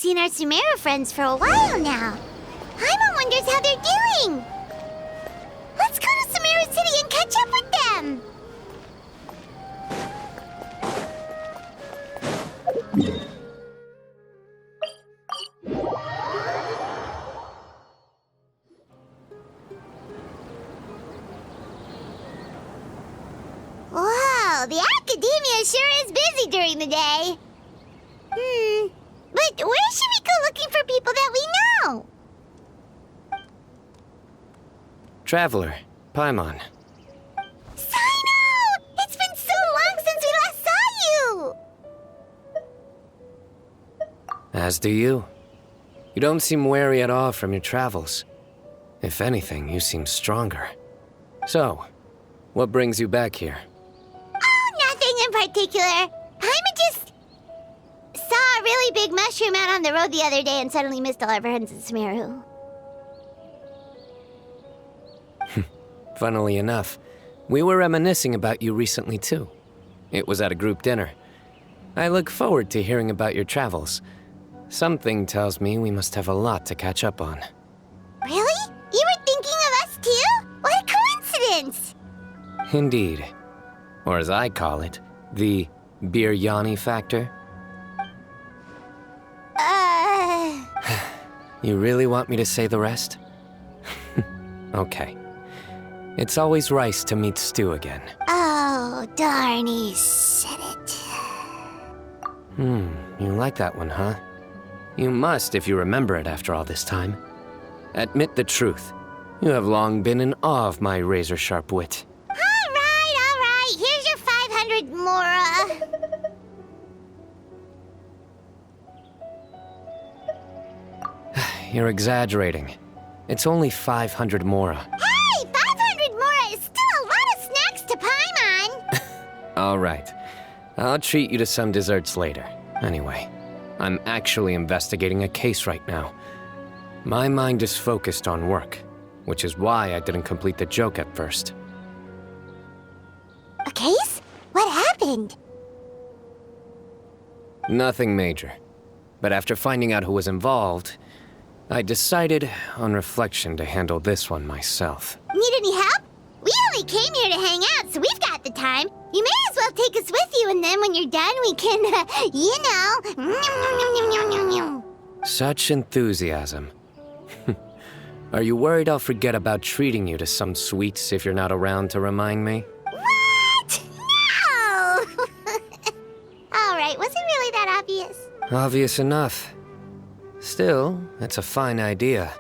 seen our Sumeru friends for a while now. Paimon wonders how they're doing. Let's go to Sumeru City and catch up with them. Wow, the academia sure is busy during the day. But where should we go looking for people that we know? Traveler, Paimon. Sino! It's been so long since we last saw you! As do you. You don't seem weary at all from your travels. If anything, you seem stronger. So, what brings you back here? Oh, nothing in particular. Paimon just saw a really big mushroom out on the road the other day and suddenly missed all our friends in Sumeru. Funnily enough, we were reminiscing about you recently too. It was at a group dinner. I look forward to hearing about your travels. Something tells me we must have a lot to catch up on. Really? You were thinking of us too? What a coincidence! Indeed. Or as I call it, the biryani factor. You really want me to say the rest? Okay. It's always rice to meet stew again. Oh, darn, he said it. You like that one, huh? You must if you remember it after all this time. Admit the truth. You have long been in awe of my razor-sharp wit. All right. Here's your 500 Mora. You're exaggerating. It's only 500 Mora. Hey, 500 Mora is still a lot of snacks to Paimon. All right. I'll treat you to some desserts later. Anyway, I'm actually investigating a case right now. My mind is focused on work, which is why I didn't complete the joke at first. A case? What happened? Nothing major. But after finding out who was involved, I decided, on reflection, to handle this one myself. Need any help? We only came here to hang out, so we've got the time. You may as well take us with you, and then when you're done, we can, Such enthusiasm. Are you worried I'll forget about treating you to some sweets if you're not around to remind me? What? No! All right, was it really that obvious? Obvious enough. Still, it's a fine idea.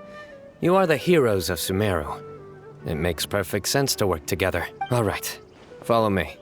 You are the heroes of Sumeru. It makes perfect sense to work together. All right, follow me.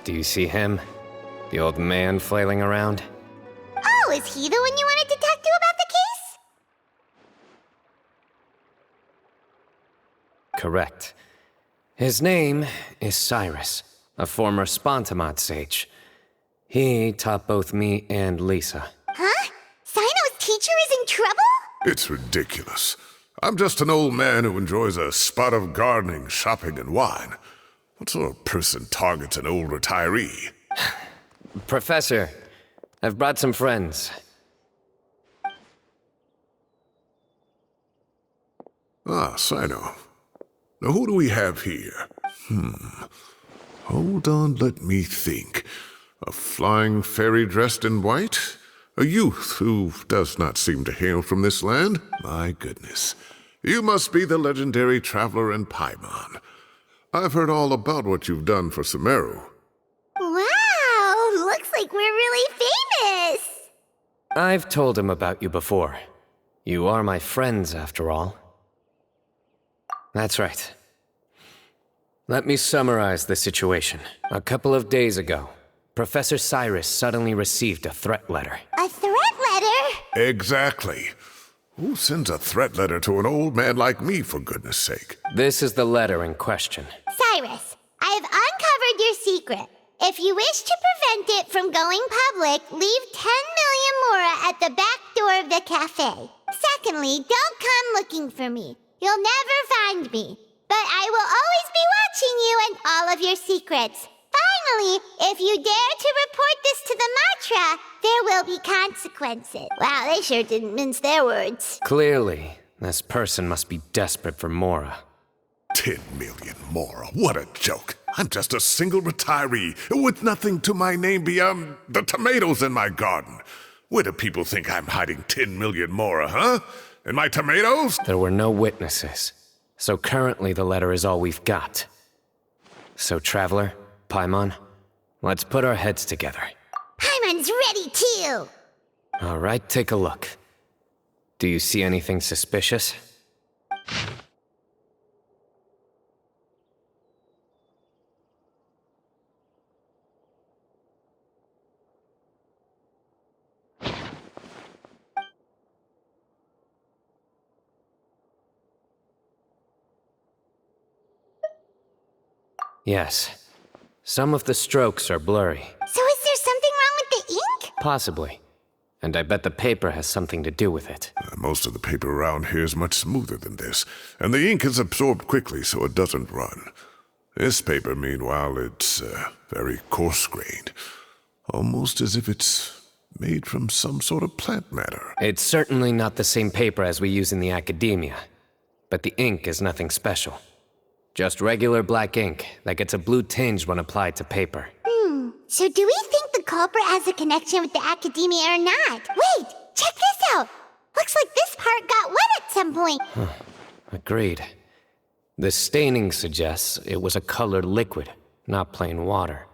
Do you see him? The old man flailing around? Oh, is he the one you wanted to talk to about the case? Correct. His name is Cyrus, a former Spontamod sage. He taught both me and Lisa. Huh? Sino's teacher is in trouble? It's ridiculous. I'm just an old man who enjoys a spot of gardening, shopping, and wine. What sort of person targets an old retiree? Professor, I've brought some friends. Ah, Sino. Now who do we have here? Hold on, let me think. A flying fairy dressed in white? A youth who does not seem to hail from this land? My goodness. You must be the legendary traveler in Paimon. I've heard all about what you've done for Sumeru. Wow! I've told him about you before. You are my friends, after all. That's right. Let me summarize the situation. A couple of days ago, Professor Cyrus suddenly received a threat letter. A threat letter? Exactly. Who sends a threat letter to an old man like me, for goodness sake? This is the letter in question. Cyrus, I have uncovered your secret. If you wish to prevent it from going public, leave 10 million mora at the back door of the cafe. Secondly, don't come looking for me. You'll never find me. But I will always be watching you and all of your secrets. Finally, if you dare to report this to the Matra, there will be consequences. Wow, they sure didn't mince their words. Clearly, this person must be desperate for Mora. 10 million more. What a joke. I'm just a single retiree with nothing to my name beyond the tomatoes in my garden. Where do people think I'm hiding 10 million more, huh? In my tomatoes? There were no witnesses, so currently the letter is all we've got. So, Traveler, Paimon, let's put our heads together. Paimon's ready too. All right, take a look. Do you see anything suspicious? Yes. Some of the strokes are blurry. So is there something wrong with the ink? Possibly. And I bet the paper has something to do with it. Most of the paper around here is much smoother than this, and the ink is absorbed quickly so it doesn't run. This paper, meanwhile, it's very coarse-grained. Almost as if it's made from some sort of plant matter. It's certainly not the same paper as we use in the academia, but the ink is nothing special. Just regular black ink that gets a blue tinge when applied to paper. So do we think the culprit has a connection with the academia or not? Wait, check this out. Looks like this part got wet at some point. Agreed. The staining suggests it was a colored liquid, not plain water.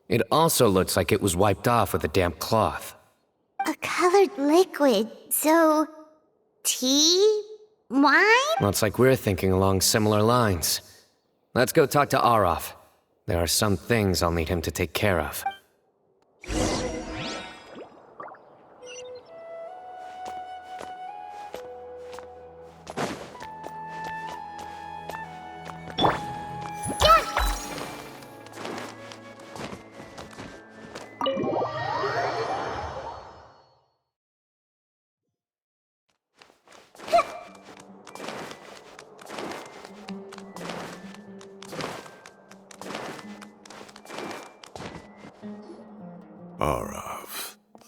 It also looks like it was wiped off with a damp cloth. A colored liquid, so... tea? Wine? Looks like we're thinking along similar lines. Let's go talk to Arof. There are some things I'll need him to take care of.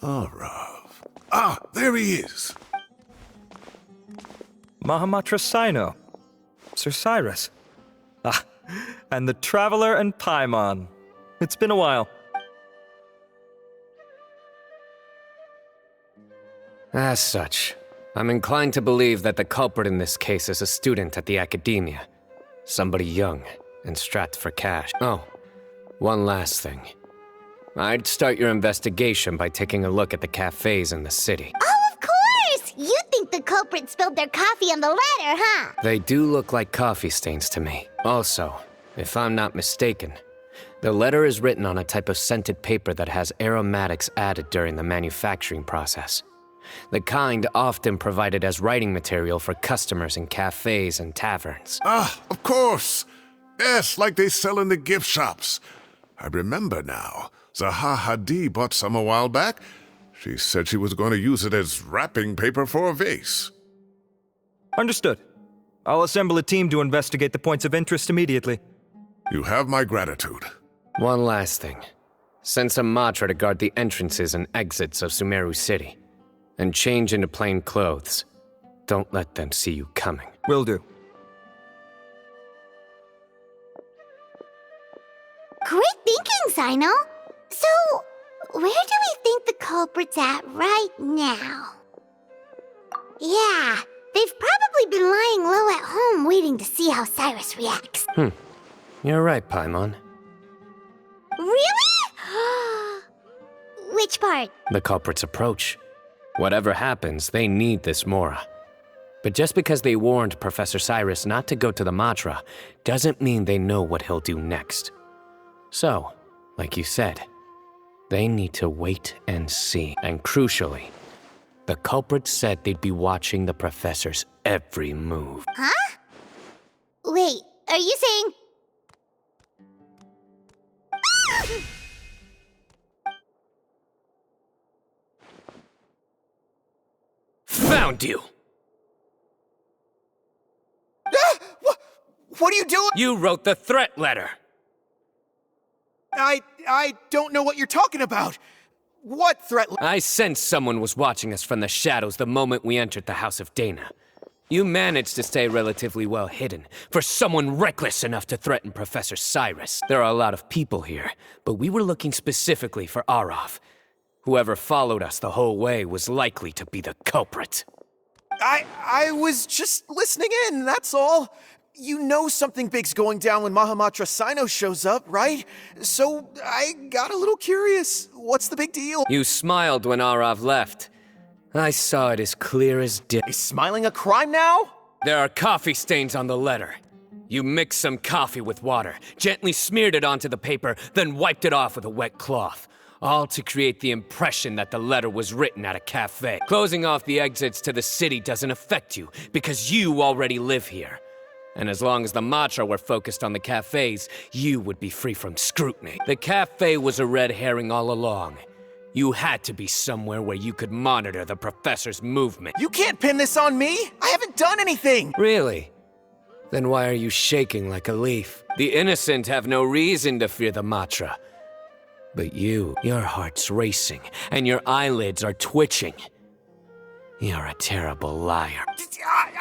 Arav. Ah, there he is. Mahamatra Sino. Sir Cyrus. Ah, and the Traveler and Paimon. It's been a while. As such, I'm inclined to believe that the culprit in this case is a student at the academia. Somebody young and strapped for cash. Oh, one last thing. I'd start your investigation by taking a look at the cafes in the city. Oh, of course! You think the culprit spilled their coffee on the ladder, huh? They do look like coffee stains to me. Also, if I'm not mistaken, the letter is written on a type of scented paper that has aromatics added during the manufacturing process. The kind often provided as writing material for customers in cafes and taverns. Ah, of course. Yes, like they sell in the gift shops. I remember now. Zaha Hadid bought some a while back. She said she was going to use it as wrapping paper for a vase. Understood. I'll assemble a team to investigate the points of interest immediately. You have my gratitude. One last thing. Send some Matra to guard the entrances and exits of Sumeru City. And change into plain clothes. Don't let them see you coming. Will do. Great thinking, Sino. So, where do we think the culprit's at right now? Yeah, they've probably been lying low at home waiting to see how Cyrus reacts. You're right, Paimon. Really? Which part? The culprit's approach. Whatever happens, they need this Mora. But just because they warned Professor Cyrus not to go to the Matra doesn't mean they know what he'll do next. So, like you said, they need to wait and see. And crucially, the culprit said they'd be watching the professor's every move. Huh? Wait, are you saying... Found you! What are you doing? You wrote the threat letter! I don't know what you're talking about. What threat? I sensed someone was watching us from the shadows the moment we entered the House of Dana. You managed to stay relatively well hidden for someone reckless enough to threaten Professor Cyrus. There are a lot of people here, but we were looking specifically for Arav. Whoever followed us the whole way was likely to be the culprit. I was just listening in, that's all. You know something big's going down when Mahamatra Sino shows up, right? So I got a little curious. What's the big deal? You smiled when Arav left. I saw it as clear as day. Is smiling a crime now? There are coffee stains on the letter. You mixed some coffee with water, gently smeared it onto the paper, then wiped it off with a wet cloth. All to create the impression that the letter was written at a cafe. Closing off the exits to the city doesn't affect you, because you already live here. And as long as the Matra were focused on the cafes, you would be free from scrutiny. The cafe was a red herring all along. You had to be somewhere where you could monitor the professor's movement. You can't pin this on me! I haven't done anything! Really? Then why are you shaking like a leaf? The innocent have no reason to fear the Matra. But you, your heart's racing, and your eyelids are twitching. You're a terrible liar.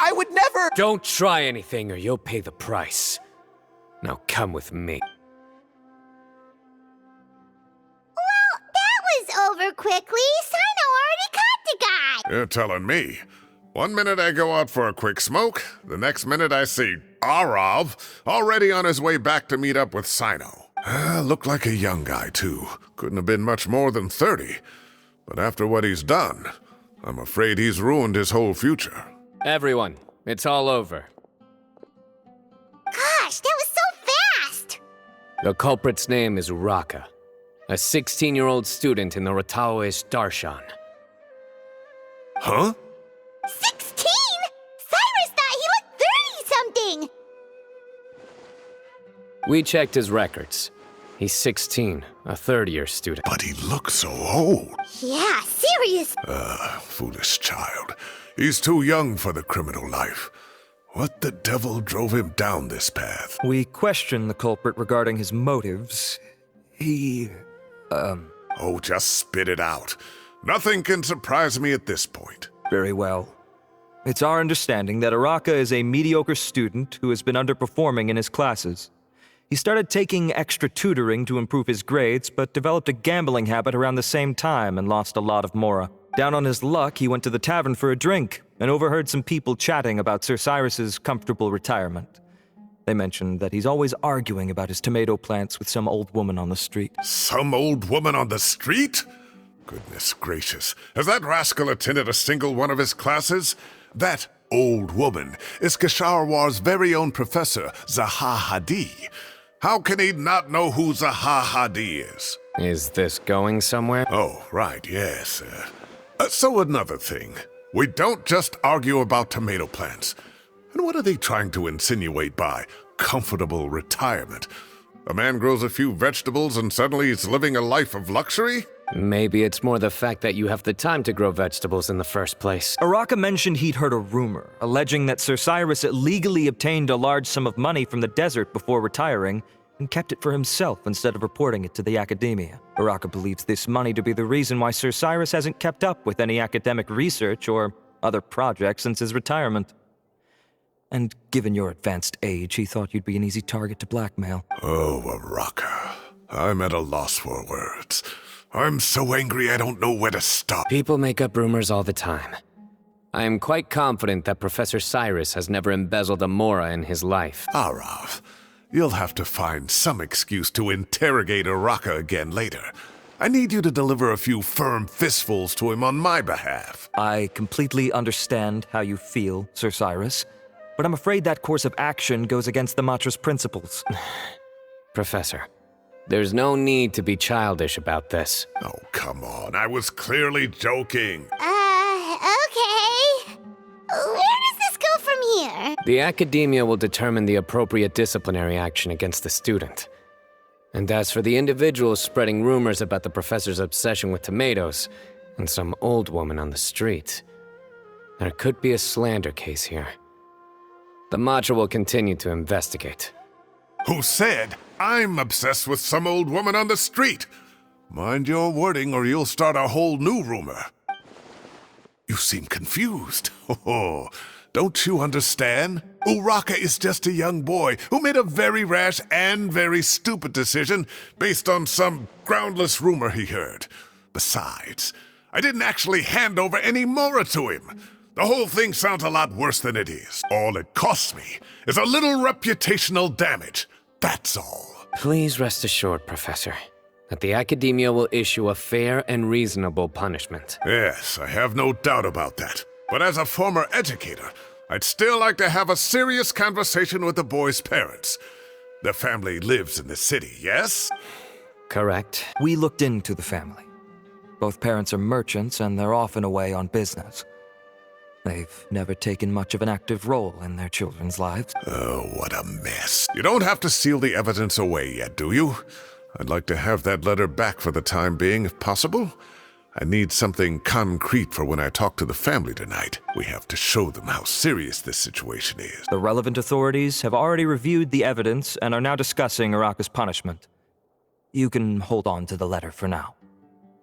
I would never... Don't try anything or you'll pay the price. Now come with me. Well, that was over quickly. Sino already caught the guy. You're telling me. 1 minute I go out for a quick smoke, the next minute I see Arav already on his way back to meet up with Sino. Looked like a young guy, too. Couldn't have been much more than 30. But after what he's done, I'm afraid he's ruined his whole future. Everyone, it's all over. Gosh, that was so fast. The culprit's name is Raka, a 16-year-old student in the Rataoish Darshan. Huh? 16? Cyrus thought he looked 30-something. We checked his records. He's 16, a third-year student. But he looks so old. Yeah, serious. Foolish child. He's too young for the criminal life. What the devil drove him down this path? We questioned the culprit regarding his motives. Oh, just spit it out. Nothing can surprise me at this point. Very well. It's our understanding that Araka is a mediocre student who has been underperforming in his classes. He started taking extra tutoring to improve his grades, but developed a gambling habit around the same time and lost a lot of Mora. Down on his luck, he went to the tavern for a drink and overheard some people chatting about Sir Cyrus's comfortable retirement. They mentioned that he's always arguing about his tomato plants with some old woman on the street. Some old woman on the street? Goodness gracious. Has that rascal attended a single one of his classes? That old woman is Kasharwar's very own professor, Zaha Hadi. How can he not know who Zaha Hadi is? Is this going somewhere? Oh, right, yes. So another thing. We don't just argue about tomato plants. And what are they trying to insinuate by comfortable retirement? A man grows a few vegetables and suddenly he's living a life of luxury? Maybe it's more the fact that you have the time to grow vegetables in the first place. Araka mentioned he'd heard a rumor, alleging that Sir Cyrus illegally obtained a large sum of money from the desert before retiring, and kept it for himself instead of reporting it to the academia. Araka believes this money to be the reason why Sir Cyrus hasn't kept up with any academic research or other projects since his retirement. And given your advanced age, he thought you'd be an easy target to blackmail. Oh, Araka. I'm at a loss for words. I'm so angry I don't know where to stop. People make up rumors all the time. I am quite confident that Professor Cyrus has never embezzled a Mora in his life. Arav, you'll have to find some excuse to interrogate Araka again later. I need you to deliver a few firm fistfuls to him on my behalf. I completely understand how you feel, Sir Cyrus, but I'm afraid that course of action goes against the Matra's principles. Professor, there's no need to be childish about this. Oh, come on. I was clearly joking. Okay. Where does this go from here? The academia will determine the appropriate disciplinary action against the student. And as for the individuals spreading rumors about the professor's obsession with tomatoes and some old woman on the street, there could be a slander case here. The Matra will continue to investigate. Who said I'm obsessed with some old woman on the street? Mind your wording or you'll start a whole new rumor. You seem confused. Oh, don't you understand? Uraka is just a young boy who made a very rash and very stupid decision based on some groundless rumor he heard. Besides, I didn't actually hand over any Mora to him. The whole thing sounds a lot worse than it is. All it costs me is a little reputational damage. That's all. Please rest assured, Professor, that the academia will issue a fair and reasonable punishment. Yes, I have no doubt about that. But as a former educator, I'd still like to have a serious conversation with the boy's parents. The family lives in the city, yes? Correct. We looked into the family. Both parents are merchants and they're often away on business. They've never taken much of an active role in their children's lives. Oh, what a mess. You don't have to seal the evidence away yet, do you? I'd like to have that letter back for the time being, if possible. I need something concrete for when I talk to the family tonight. We have to show them how serious this situation is. The relevant authorities have already reviewed the evidence and are now discussing Uraka's punishment. You can hold on to the letter for now.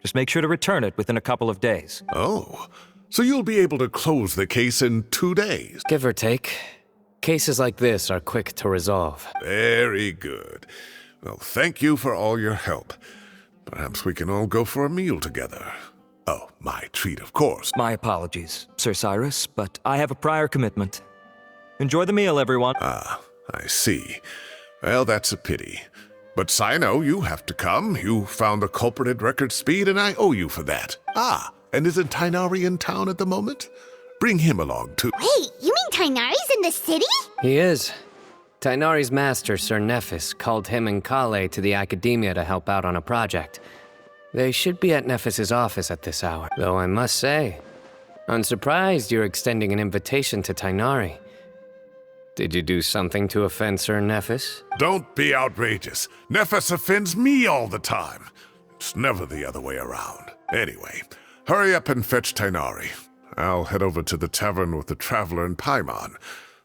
Just make sure to return it within a couple of days. Oh, so you'll be able to close the case in 2 days. Give or take. Cases like this are quick to resolve. Very good. Well, thank you for all your help. Perhaps we can all go for a meal together. Oh, my treat, of course. My apologies, Sir Cyrus, but I have a prior commitment. Enjoy the meal, everyone. Ah, I see. Well, that's a pity. But Sino, you have to come. You found the culprit at record speed, and I owe you for that. Ah, and isn't Tainari in town at the moment? Bring him along, too. Wait, you mean Tainari's in the city? He is. Tainari's master, Sir Nephis, called him and Kale to the academia to help out on a project. They should be at Nephis's office at this hour. Though I must say, I'm surprised you're extending an invitation to Tainari. Did you do something to offend Sir Nephis? Don't be outrageous. Nephis offends me all the time. It's never the other way around. Anyway, hurry up and fetch Tainari. I'll head over to the tavern with the Traveler and Paimon.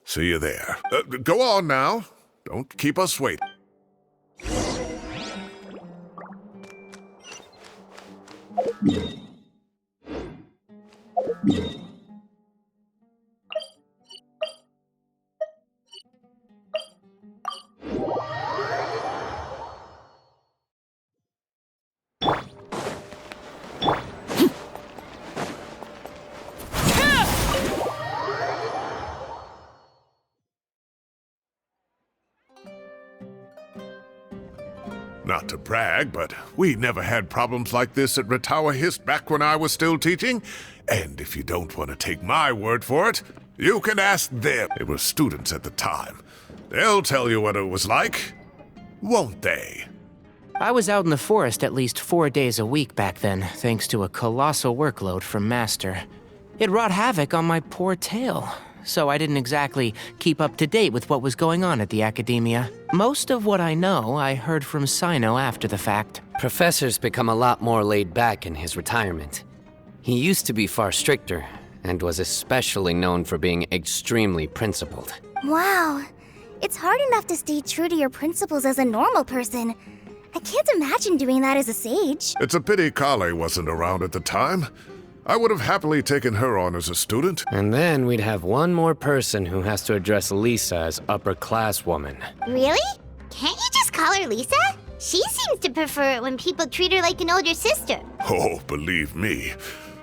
See you there. Go on now. Don't keep us waiting. Not to brag, but we never had problems like this at Ratawa Hist back when I was still teaching. And if you don't want to take my word for it, you can ask them. They were students at the time. They'll tell you what it was like, won't they? I was out in the forest at least 4 days a week back then, thanks to a colossal workload from Master. It wrought havoc on my poor tail, so I didn't exactly keep up to date with what was going on at the academia. Most of what I know, I heard from Sino after the fact. Professor's become a lot more laid back in his retirement. He used to be far stricter, and was especially known for being extremely principled. Wow. It's hard enough to stay true to your principles as a normal person. I can't imagine doing that as a sage. It's a pity Kale wasn't around at the time. I would have happily taken her on as a student. And then we'd have one more person who has to address Lisa as upper-class woman. Really? Can't you just call her Lisa? She seems to prefer it when people treat her like an older sister. Oh, believe me,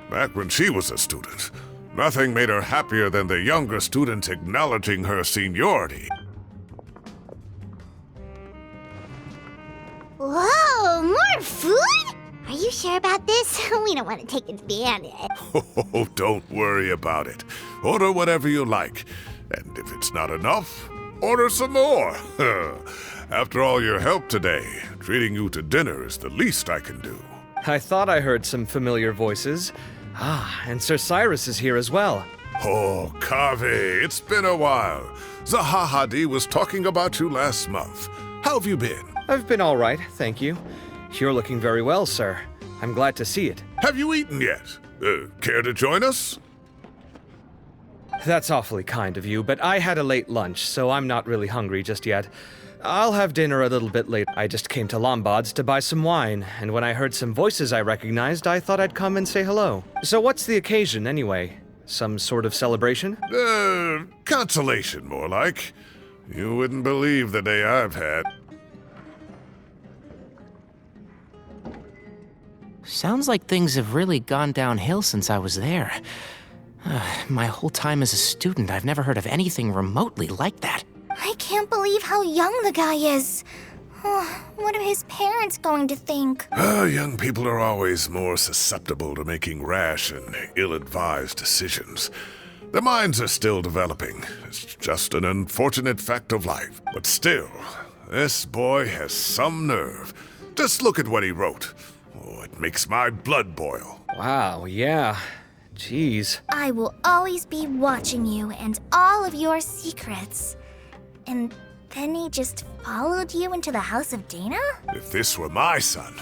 back when she was a student, nothing made her happier than the younger students acknowledging her seniority. Whoa, more food? Are you sure about this? We don't want to take advantage. Oh, don't worry about it. Order whatever you like. And if it's not enough, order some more. After all your help today, treating you to dinner is the least I can do. I thought I heard some familiar voices. And Sir Cyrus is here as well. Oh, Kaveh, it's been a while. Zahahadi was talking about you last month. How have you been? I've been all right, thank you. You're looking very well, sir. I'm glad to see it. Have you eaten yet? Care to join us? That's awfully kind of you, but I had a late lunch, so I'm not really hungry just yet. I'll have dinner a little bit later. I just came to Lombard's to buy some wine, and when I heard some voices I recognized, I thought I'd come and say hello. So what's the occasion, anyway? Some sort of celebration? Consolation, more like. You wouldn't believe the day I've had. Sounds like things have really gone downhill since I was there. My whole time as a student, I've never heard of anything remotely like that. I can't believe how young the guy is. What are his parents going to think? Young people are always more susceptible to making rash and ill-advised decisions. Their minds are still developing. It's just an unfortunate fact of life. But still, this boy has some nerve. Just look at what he wrote. Oh, it makes my blood boil. Wow, yeah. Jeez. I will always be watching you and all of your secrets. And then he just followed you into the house of Dana? If this were my son,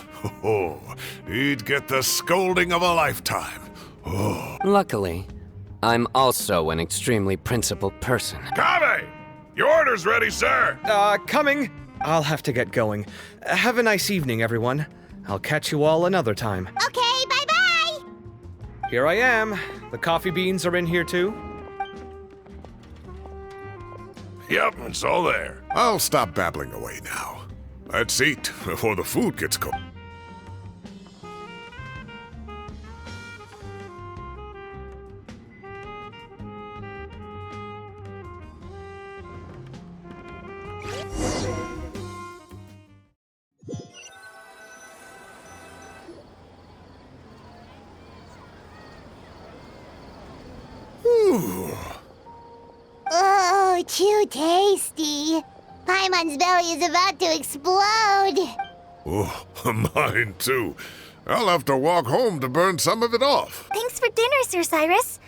he'd get the scolding of a lifetime. Luckily, I'm also an extremely principled person. Kaveh! Your order's ready, sir! Coming! I'll have to get going. Have a nice evening, everyone. I'll catch you all another time. Okay, bye-bye! Here I am. The coffee beans are in here too. Yep, it's all there. I'll stop babbling away now. Let's eat before the food gets cold. Oh, too tasty. Paimon's belly is about to explode. Oh, mine too. I'll have to walk home to burn some of it off. Thanks for dinner, Sir Cyrus.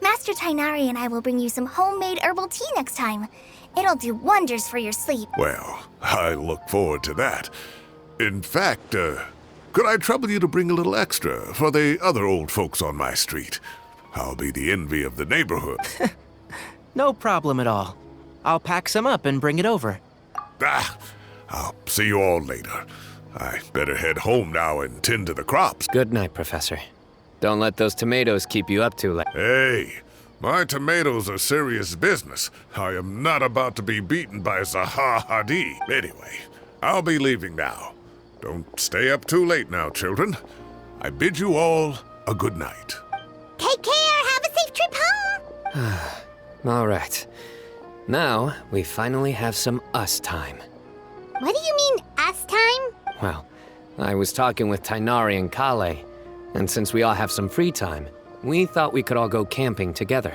Master Tainari and I will bring you some homemade herbal tea next time. It'll do wonders for your sleep. Well, I look forward to that. In fact, could I trouble you to bring a little extra for the other old folks on my street? I'll be the envy of the neighborhood. No problem at all. I'll pack some up and bring it over. I'll see you all later. I better head home now and tend to the crops. Good night, Professor. Don't let those tomatoes keep you up too late. Hey, my tomatoes are serious business. I am not about to be beaten by Zahahadi. Anyway, I'll be leaving now. Don't stay up too late now, children. I bid you all a good night. Take care. Have a safe trip home. All right. Now, we finally have some us time. What do you mean, us time? Well, I was talking with Tainari and Kale, and since we all have some free time, we thought we could all go camping together.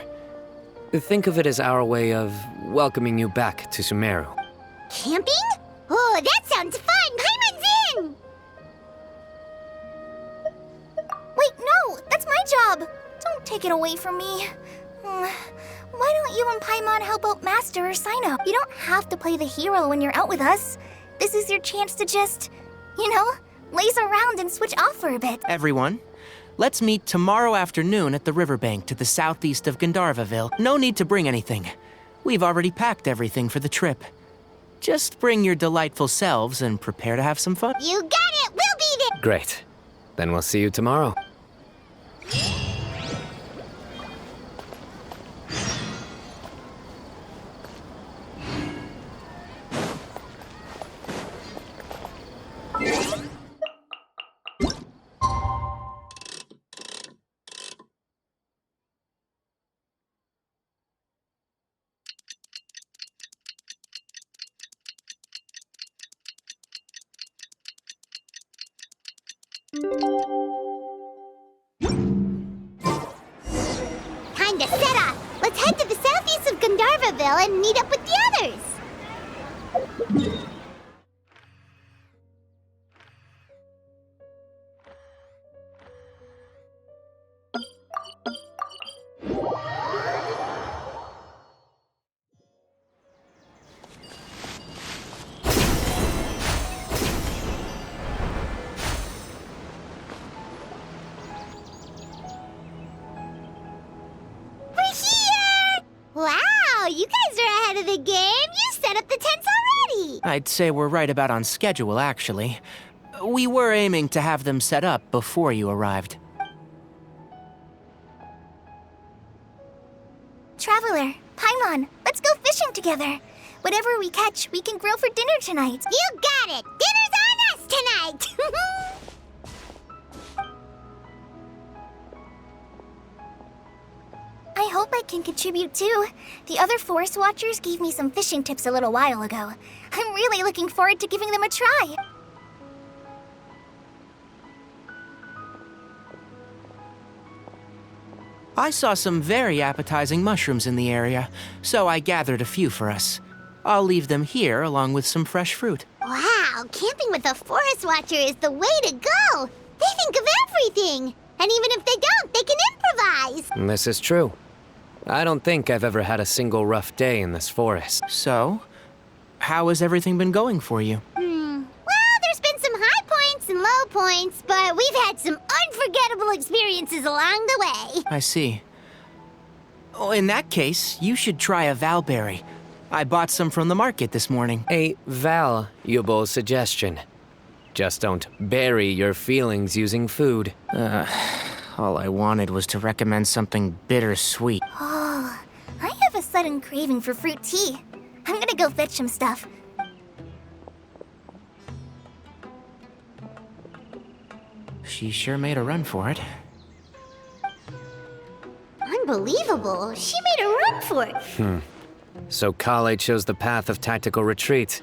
Think of it as our way of welcoming you back to Sumeru. Camping? Oh, that sounds fun. Paimon's in! Wait, no! That's my job! Don't take it away from me. Why don't you and Paimon help out Master or Sino? You don't have to play the hero when you're out with us. This is your chance to just, laze around and switch off for a bit. Everyone, let's meet tomorrow afternoon at the riverbank to the southeast of Gandharvaville. No need to bring anything. We've already packed everything for the trip. Just bring your delightful selves and prepare to have some fun. You got it. We'll be there. Great. Then we'll see you tomorrow. Larvaville and meet up with the others. We're here! Wow, you guys are ahead of the game. You set up the tents already. I'd say we're right about on schedule, actually. We were aiming to have them set up before you arrived. Traveler, Paimon, let's go fishing together. Whatever we catch, we can grill for dinner tonight. You got it. Dinner's on us tonight. I hope I can contribute too. The other Forest Watchers gave me some fishing tips a little while ago. I'm really looking forward to giving them a try. I saw some very appetizing mushrooms in the area, so I gathered a few for us. I'll leave them here along with some fresh fruit. Wow, camping with a Forest Watcher is the way to go. They think of everything. And even if they don't, they can improvise. This is true. I don't think I've ever had a single rough day in this forest. So, how has everything been going for you? Well, there's been some high points and low points, but we've had some unforgettable experiences along the way. I see. Oh, in that case, you should try a valberry. I bought some from the market this morning. A valuable suggestion. Just don't bury your feelings using food. All I wanted was to recommend something bittersweet. Oh, I have a sudden craving for fruit tea. I'm gonna go fetch some stuff. She sure made a run for it. Unbelievable. She made a run for it. So Kale chose the path of tactical retreat.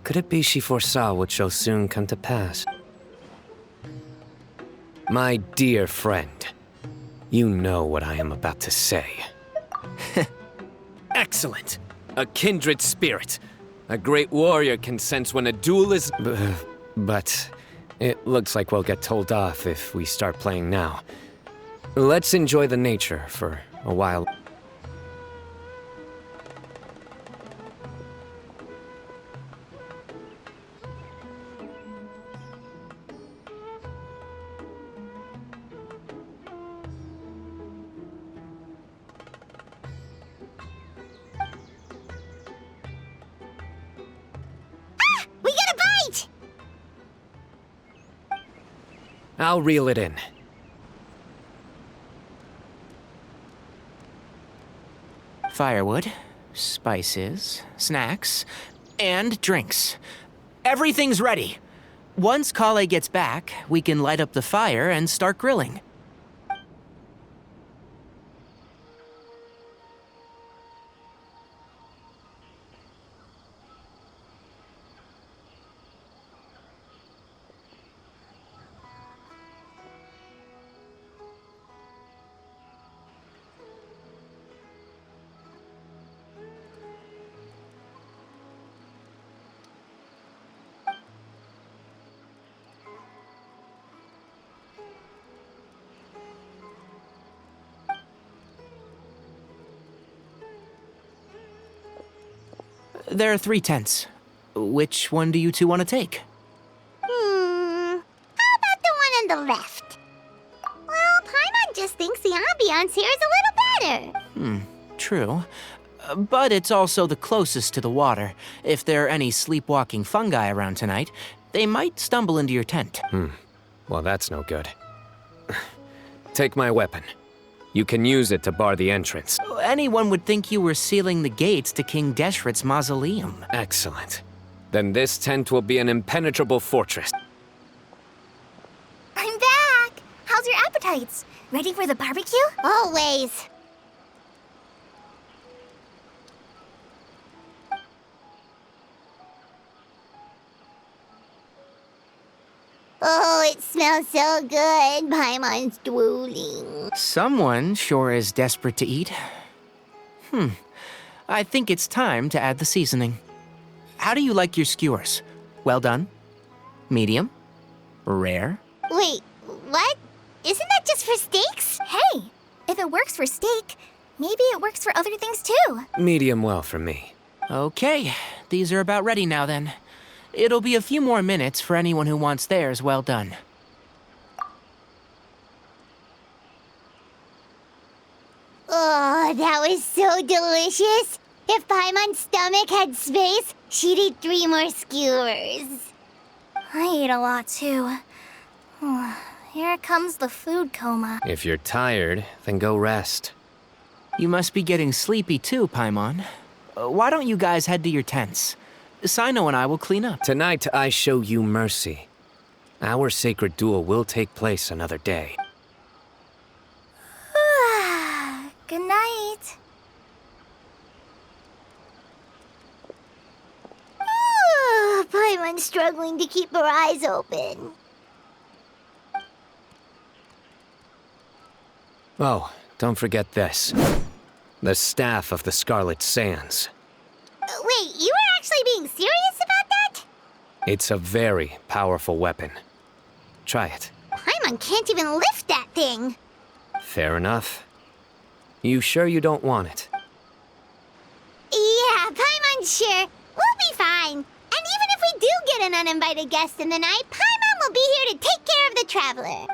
Could it be she foresaw what shall soon come to pass? My dear friend, you know what I am about to say. Excellent! A kindred spirit. A great warrior can sense when a duel is... But it looks like we'll get told off if we start playing now. Let's enjoy the nature for a while. We got a bite! I'll reel it in. Firewood, spices, snacks, and drinks. Everything's ready. Once Kale gets back, we can light up the fire and start grilling. There are 3 tents. Which one do you two want to take? How about the one on the left? Well, Paimon just thinks the ambiance here is a little better. True. But it's also the closest to the water. If there are any sleepwalking fungi around tonight, they might stumble into your tent. Well, that's no good. Take my weapon. You can use it to bar the entrance. Anyone would think you were sealing the gates to King Deshret's mausoleum. Excellent. Then this tent will be an impenetrable fortress. I'm back! How's your appetites? Ready for the barbecue? Always. Oh, it smells so good. Paimon's drooling. Someone sure is desperate to eat. I think it's time to add the seasoning. How do you like your skewers? Well done? Medium? Rare? Wait, what? Isn't that just for steaks? Hey, if it works for steak, maybe it works for other things too. Medium well for me. Okay, these are about ready now then. It'll be a few more minutes for anyone who wants theirs well done. Oh, that was so delicious. If Paimon's stomach had space, she'd eat 3 more skewers. I ate a lot too. Here comes the food coma. If you're tired, then go rest. You must be getting sleepy too, Paimon. Why don't you guys head to your tents? Sino and I will clean up. Tonight, I show you mercy. Our sacred duel will take place another day. Good night. Paimon's struggling to keep her eyes open. Oh, don't forget this. The staff of the Scarlet Sands. Wait, you were actually being serious about that? It's a very powerful weapon. Try it. Paimon can't even lift that thing. Fair enough. You sure you don't want it? Yeah, Paimon's sure. We'll be fine. And even if we do get an uninvited guest in the night, Paimon will be here to take care of the traveler.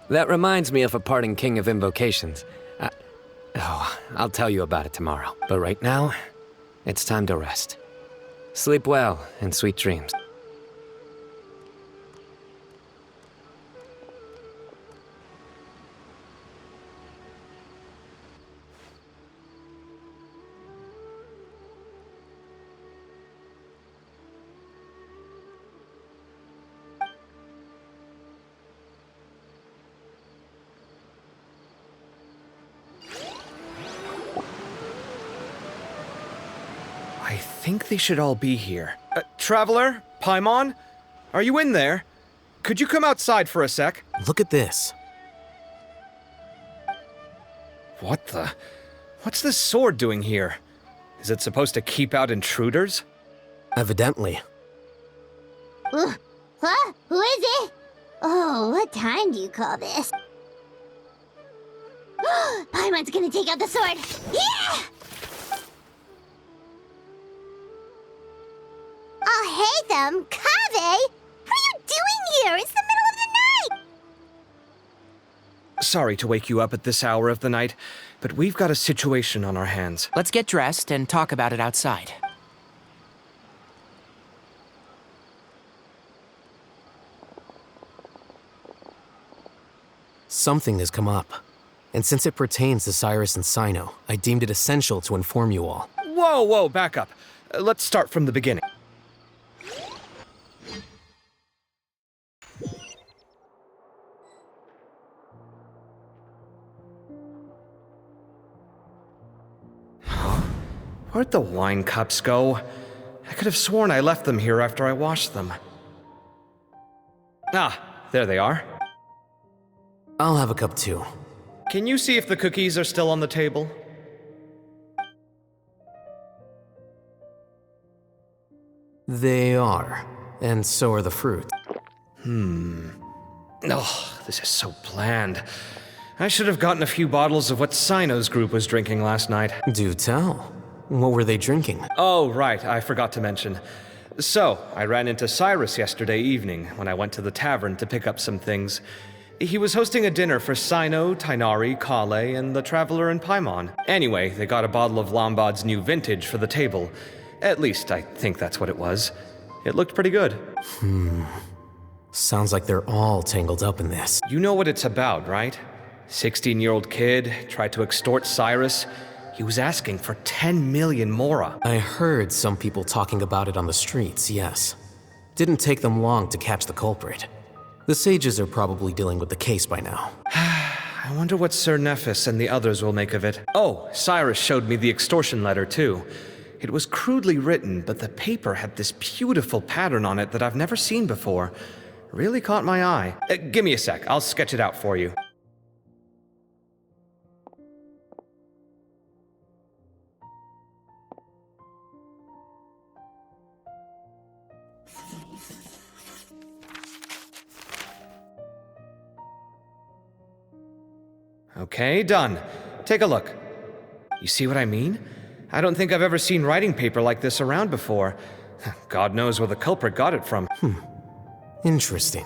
That reminds me of a parting king of invocations. I'll tell you about it tomorrow. But right now, it's time to rest. Sleep well and sweet dreams. I think they should all be here. Traveler? Paimon? Are you in there? Could you come outside for a sec? Look at this. What the? What's this sword doing here? Is it supposed to keep out intruders? Evidently. Huh? Who is it? Oh, what time do you call this? Paimon's gonna take out the sword. Yeah! Oh, hey them, Kave! What are you doing here? It's the middle of the night! Sorry to wake you up at this hour of the night, but we've got a situation on our hands. Let's get dressed and talk about it outside. Something has come up. And since it pertains to Cyrus and Sino, I deemed it essential to inform you all. Whoa, back up. Let's start from the beginning. Where'd the wine cups go? I could have sworn I left them here after I washed them. Ah, there they are. I'll have a cup too. Can you see if the cookies are still on the table? They are, and so are the fruit. Oh, this is so bland. I should have gotten a few bottles of what Sino's group was drinking last night. Do tell. What were they drinking? Oh, right, I forgot to mention. So, I ran into Cyrus yesterday evening when I went to the tavern to pick up some things. He was hosting a dinner for Sino, Tainari, Kale, and the Traveler and Paimon. Anyway, they got a bottle of Lombard's new vintage for the table. At least, I think that's what it was. It looked pretty good. Sounds like they're all tangled up in this. You know what it's about, right? 16-year-old kid tried to extort Cyrus. He was asking for 10 million mora. I heard some people talking about it on the streets, yes. Didn't take them long to catch the culprit. The sages are probably dealing with the case by now. I wonder what Sir Nephis and the others will make of it. Oh, Cyrus showed me the extortion letter, too. It was crudely written, but the paper had this beautiful pattern on it that I've never seen before. Really caught my eye. Give me a sec, I'll sketch it out for you. Okay, done. Take a look. You see what I mean? I don't think I've ever seen writing paper like this around before. God knows where the culprit got it from. Interesting.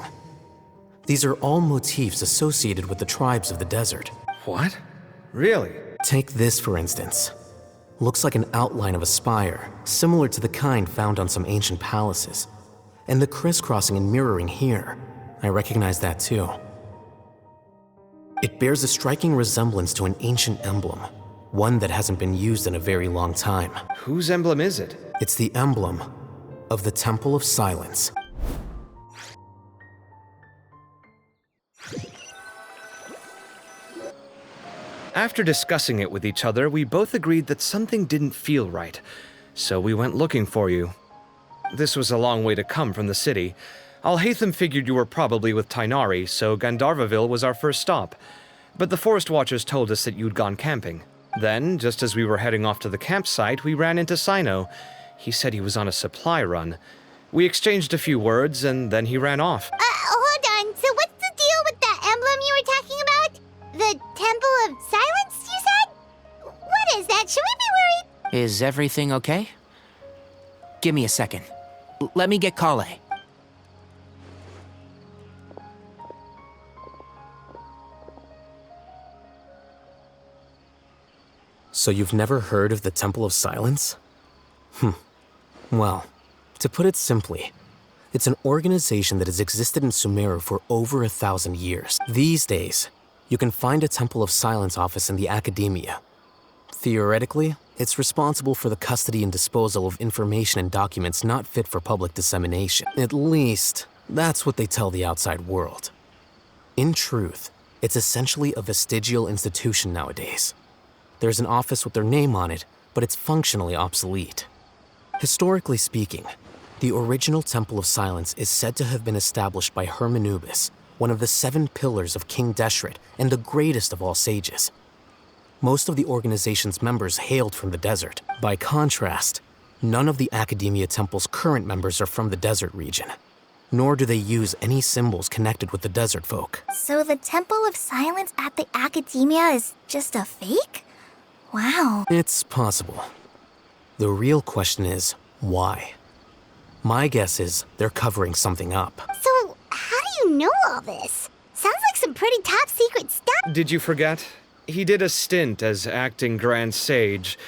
These are all motifs associated with the tribes of the desert. What? Really? Take this, for instance. Looks like an outline of a spire, similar to the kind found on some ancient palaces. And the crisscrossing and mirroring here, I recognize that too. It bears a striking resemblance to an ancient emblem, one that hasn't been used in a very long time. Whose emblem is it? It's the emblem of the Temple of Silence. After discussing it with each other, we both agreed that something didn't feel right, so we went looking for you. This was a long way to come from the city. Alhaitham figured you were probably with Tainari, so Gandharvaville was our first stop. But the Forest Watchers told us that you'd gone camping. Then, just as we were heading off to the campsite, we ran into Sino. He said he was on a supply run. We exchanged a few words, and then he ran off. Hold on. So what's the deal with that emblem you were talking about? The Temple of Silence, you said? What is that? Should we be worried? Is everything okay? Give me a second. Let me get Kale. So you've never heard of the Temple of Silence? Well, to put it simply, it's an organization that has existed in Sumeru for over 1,000 years. These days, you can find a Temple of Silence office in the academia. Theoretically, it's responsible for the custody and disposal of information and documents not fit for public dissemination. At least, that's what they tell the outside world. In truth, it's essentially a vestigial institution nowadays. There's an office with their name on it, but it's functionally obsolete. Historically speaking, the original Temple of Silence is said to have been established by Hermanubis, one of the 7 pillars of King Deshret and the greatest of all sages. Most of the organization's members hailed from the desert. By contrast, none of the Academia Temple's current members are from the desert region, nor do they use any symbols connected with the desert folk. So the Temple of Silence at the Academia is just a fake? Wow. It's possible. The real question is, why? My guess is they're covering something up. So, how do you know all this? Sounds like some pretty top secret stuff. Did you forget? He did a stint as acting Grand Sage,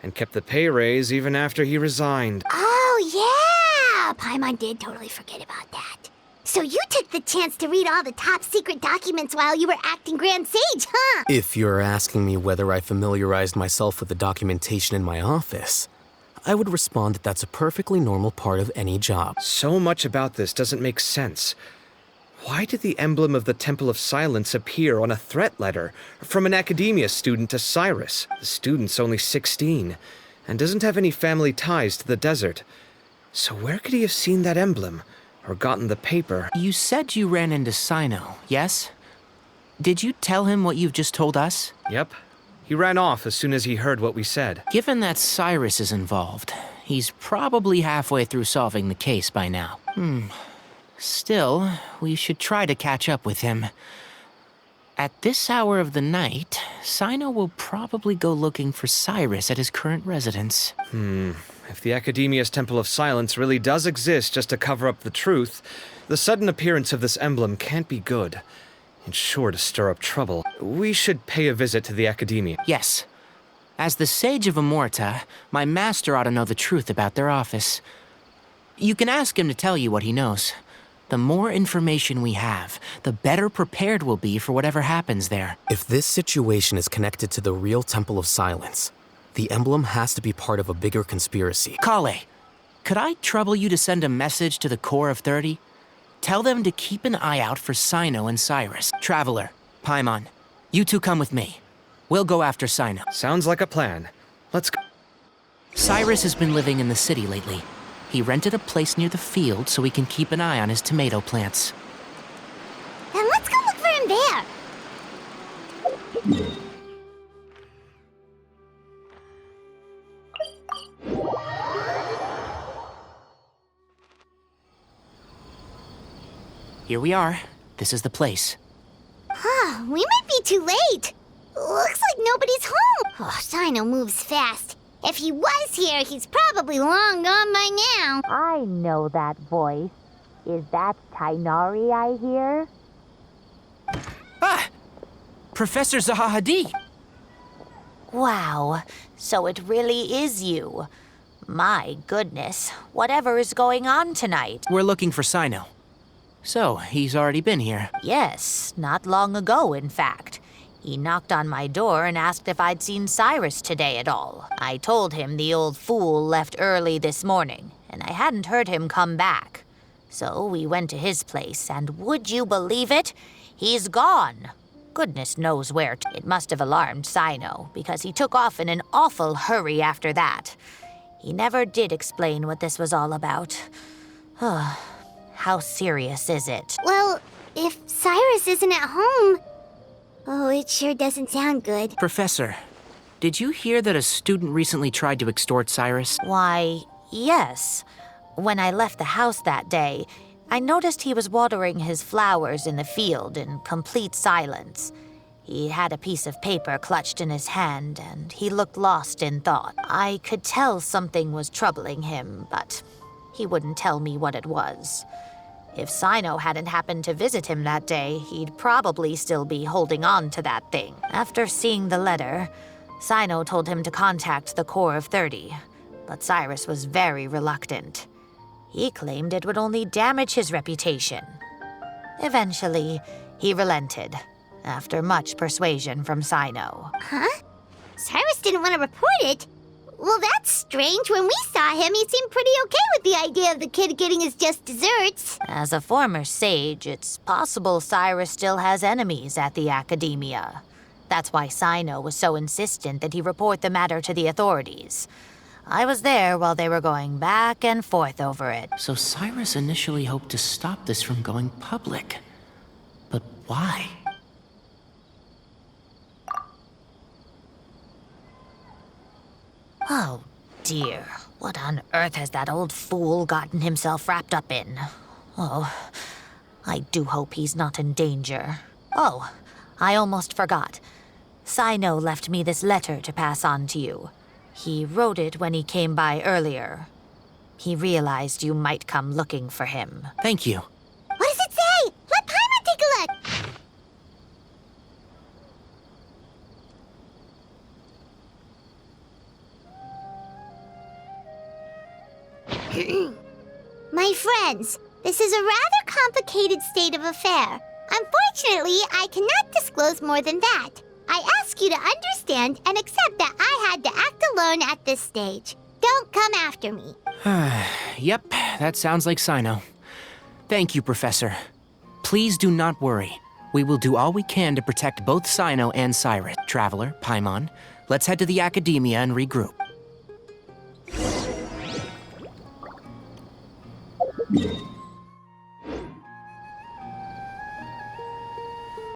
and kept the pay raise even after he resigned. Oh, yeah! Paimon did totally forget about that. So you took the chance to read all the top secret documents while you were acting Grand Sage, huh? If you're asking me whether I familiarized myself with the documentation in my office, I would respond that that's a perfectly normal part of any job. So much about this doesn't make sense. Why did the emblem of the Temple of Silence appear on a threat letter from an academia student to Cyrus? The student's only 16, and doesn't have any family ties to the desert. So where could he have seen that emblem? Or gotten the paper? You said you ran into Sino, yes? Did you tell him what you've just told us? Yep. He ran off as soon as he heard what we said. Given that Cyrus is involved, he's probably halfway through solving the case by now. Still, we should try to catch up with him. At this hour of the night, Sino will probably go looking for Cyrus at his current residence. If the Academia's Temple of Silence really does exist just to cover up the truth, the sudden appearance of this emblem can't be good. It's sure to stir up trouble. We should pay a visit to the Academia. Yes. As the Sage of Amorta, my master ought to know the truth about their office. You can ask him to tell you what he knows. The more information we have, the better prepared we'll be for whatever happens there. If this situation is connected to the real Temple of Silence, the emblem has to be part of a bigger conspiracy. Kale, could I trouble you to send a message to the Core of 30? Tell them to keep an eye out for Sino and Cyrus. Traveler, Paimon, you two come with me. We'll go after Sino. Sounds like a plan. Let's go. Cyrus has been living in the city lately. He rented a place near the field so he can keep an eye on his tomato plants. Then let's go look for him there. Here we are. This is the place. We might be too late. Looks like nobody's home. Oh, Sino moves fast. If he was here, he's probably long gone by now. I know that voice. Is that Tainari I hear? Ah! Professor Zaha Hadid! Wow, so it really is you. My goodness, whatever is going on tonight? We're looking for Sino. So, he's already been here. Yes, not long ago, in fact. He knocked on my door and asked if I'd seen Cyrus today at all. I told him the old fool left early this morning, and I hadn't heard him come back. So we went to his place, and would you believe it? He's gone. Goodness knows where. It must have alarmed Sino, because he took off in an awful hurry after that. He never did explain what this was all about. How serious is it? Well, if Cyrus isn't at home... Oh, it sure doesn't sound good. Professor, did you hear that a student recently tried to extort Cyrus? Why, yes. When I left the house that day, I noticed he was watering his flowers in the field in complete silence. He had a piece of paper clutched in his hand, and he looked lost in thought. I could tell something was troubling him, but he wouldn't tell me what it was. If Sino hadn't happened to visit him that day, he'd probably still be holding on to that thing. After seeing the letter, Sino told him to contact the Corps of 30, but Cyrus was very reluctant. He claimed it would only damage his reputation. Eventually, he relented, after much persuasion from Sino. Huh? Cyrus didn't want to report it? Well, that's strange. When we saw him, he seemed pretty okay with the idea of the kid getting his just desserts. As a former sage, it's possible Cyrus still has enemies at the academia. That's why Sino was so insistent that he report the matter to the authorities. I was there while they were going back and forth over it. So Cyrus initially hoped to stop this from going public. But why? Oh, dear. What on earth has that old fool gotten himself wrapped up in? Oh, I do hope he's not in danger. Oh, I almost forgot. Sino left me this letter to pass on to you. He wrote it when he came by earlier. He realized you might come looking for him. Thank you. What does it say? Let Paimon take a look. My friends, this is a rather complicated state of affair. Unfortunately, I cannot disclose more than that. I ask you to understand and accept that I had to act alone at this stage. Don't come after me. Yep, that sounds like Sino. Thank you, Professor. Please do not worry. We will do all we can to protect both Sino and Cyrus. Traveler, Paimon, let's head to the academia and regroup.